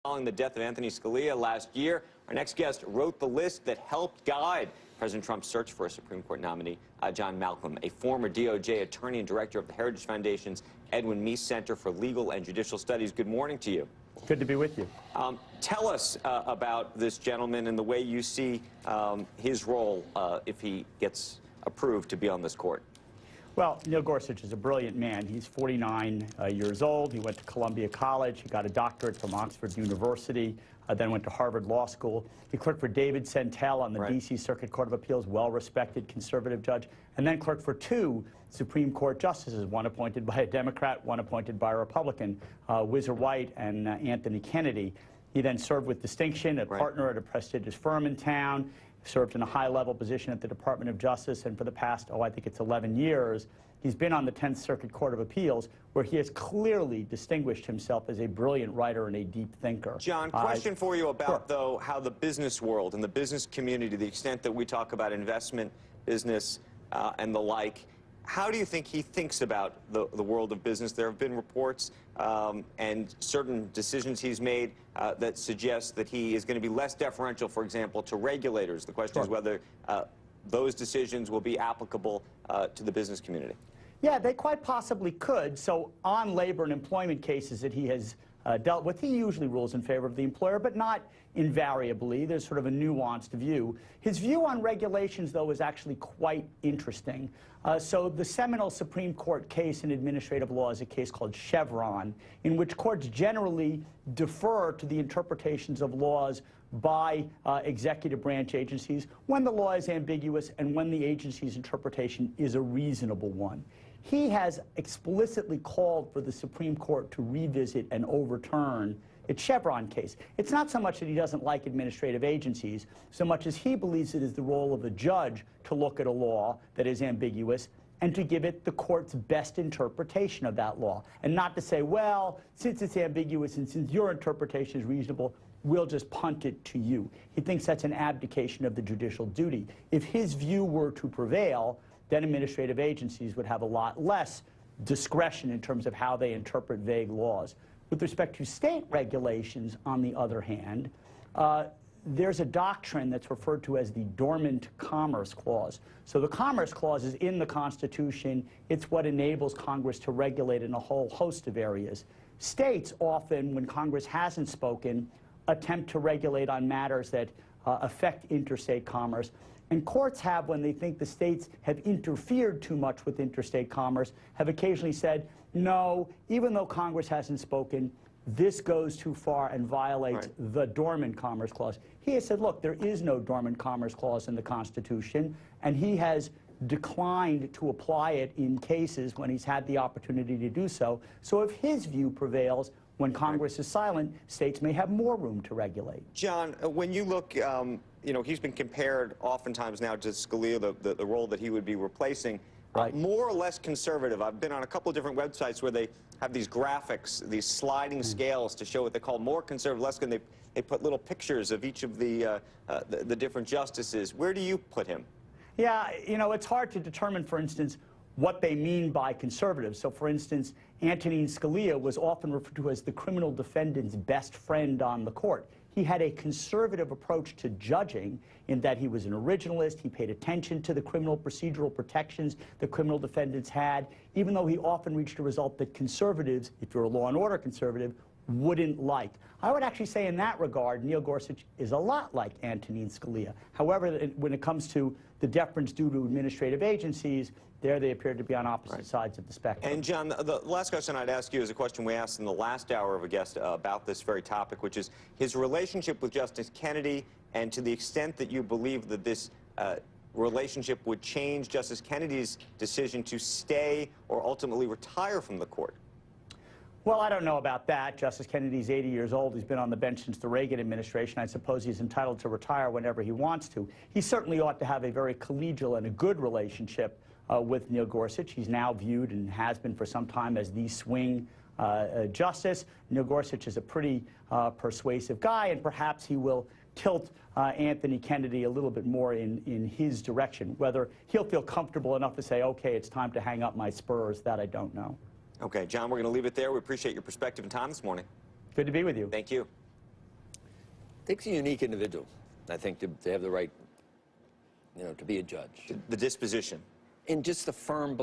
Following the death of Anthony Scalia last year, our next guest wrote the list that helped guide President Trump's search for a Supreme Court nominee. John Malcolm, a former DOJ attorney and director of the Heritage Foundation's Edwin Meese Center for Legal and Judicial Studies. Good morning to you. Good to be with you. Tell us about this gentleman and the way you see his role if he gets approved to be on this court. Well, Neil Gorsuch is a brilliant man. He's 49 years old. He went to Columbia College. He got a doctorate from Oxford University, then went to Harvard Law School. He clerked for David Sentel on the D.C. Circuit Court of Appeals, well-respected conservative judge, and then clerked for two Supreme Court justices, one appointed by a Democrat, one appointed by a Republican, Whizzer White and Anthony Kennedy. He then served with distinction, a partner at a prestigious firm in town, served in a high-level position at the Department of Justice, and for the past, I think it's 11 years, he's been on the 10th Circuit Court of Appeals, where he has clearly distinguished himself as a brilliant writer and a deep thinker. John, question for you about, though, how the business world and the business community, to the extent that we talk about investment, business, and the like, how do you think he thinks about the world of business? There have been reports and certain decisions he's made that suggest that he is going to be less deferential, for example, to regulators. The question is whether those decisions will be applicable to the business community. Yeah, they quite possibly could. So on labor and employment cases that he has dealt with, he usually rules in favor of the employer, but not invariably. There's sort of a nuanced view. His view on regulations, though, is actually quite interesting. So the seminal Supreme Court case in administrative law is a case called Chevron, in which courts generally defer to the interpretations of laws by executive branch agencies when the law is ambiguous and when the agency's interpretation is a reasonable one. He has explicitly called for the Supreme Court to revisit and overturn its Chevron case. It's not so much that he doesn't like administrative agencies, so much as he believes it is the role of a judge to look at a law that is ambiguous and to give it the court's best interpretation of that law, and not to say, well, since it's ambiguous and since your interpretation is reasonable, we'll just punt it to you. He thinks that's an abdication of the judicial duty. If his view were to prevail, then administrative agencies would have a lot less discretion in terms of how they interpret vague laws. With respect to state regulations, on the other hand, there's a doctrine that's referred to as the Dormant Commerce Clause. So the Commerce Clause is in the Constitution. It's what enables Congress to regulate in a whole host of areas. States often, when Congress hasn't spoken, attempt to regulate on matters that affect interstate commerce. And courts have, when they think the states have interfered too much with interstate commerce, have occasionally said, no, even though Congress hasn't spoken, this goes too far and violates the Dormant Commerce Clause. He has said, look, there is no Dormant Commerce Clause in the Constitution, and he has declined to apply it in cases when he's had the opportunity to do so. So if his view prevails, when Congress is silent, states may have more room to regulate. John, when you look, you know, he's been compared oftentimes now to Scalia, the role that he would be replacing. More or less conservative. I've been on a couple of different websites where they have these graphics, these sliding scales to show what they call more conservative, less conservative. They put little pictures of each of the different justices. Where do you put him? Yeah, you know, it's hard to determine, for instance, what they mean by conservative. So, for instance, Antonin Scalia was often referred to as the criminal defendant's best friend on the court. He had a conservative approach to judging in that he was an originalist. He paid attention to the criminal procedural protections that criminal defendants had, even though he often reached a result that conservatives, if you're a law and order conservative, wouldn't like. I would actually say in that regard, Neil Gorsuch is a lot like Antonin Scalia. However, when it comes to the deference due to administrative agencies, there they appear to be on opposite sides of the spectrum. And John, the last question I'd ask you is a question we asked in the last hour of a guest about this very topic, which is his relationship with Justice Kennedy, and to the extent that you believe that this relationship would change Justice Kennedy's decision to stay or ultimately retire from the court. Well, I don't know about that. Justice Kennedy's 80 years old. He's been on the bench since the Reagan administration. I suppose he's entitled to retire whenever he wants to. He certainly ought to have a very collegial and a good relationship with Neil Gorsuch. He's now viewed and has been for some time as the swing justice. Neil Gorsuch is a pretty persuasive guy, and perhaps he will tilt Anthony Kennedy a little bit more in his direction. Whether he'll feel comfortable enough to say, okay, it's time to hang up my spurs, that I don't know. Okay, John, we're going to leave it there. We appreciate your perspective and time this morning. Good to be with you. Thank you. Takes a unique individual, I think, to have the right, you know, to be a judge. The disposition. And just the firm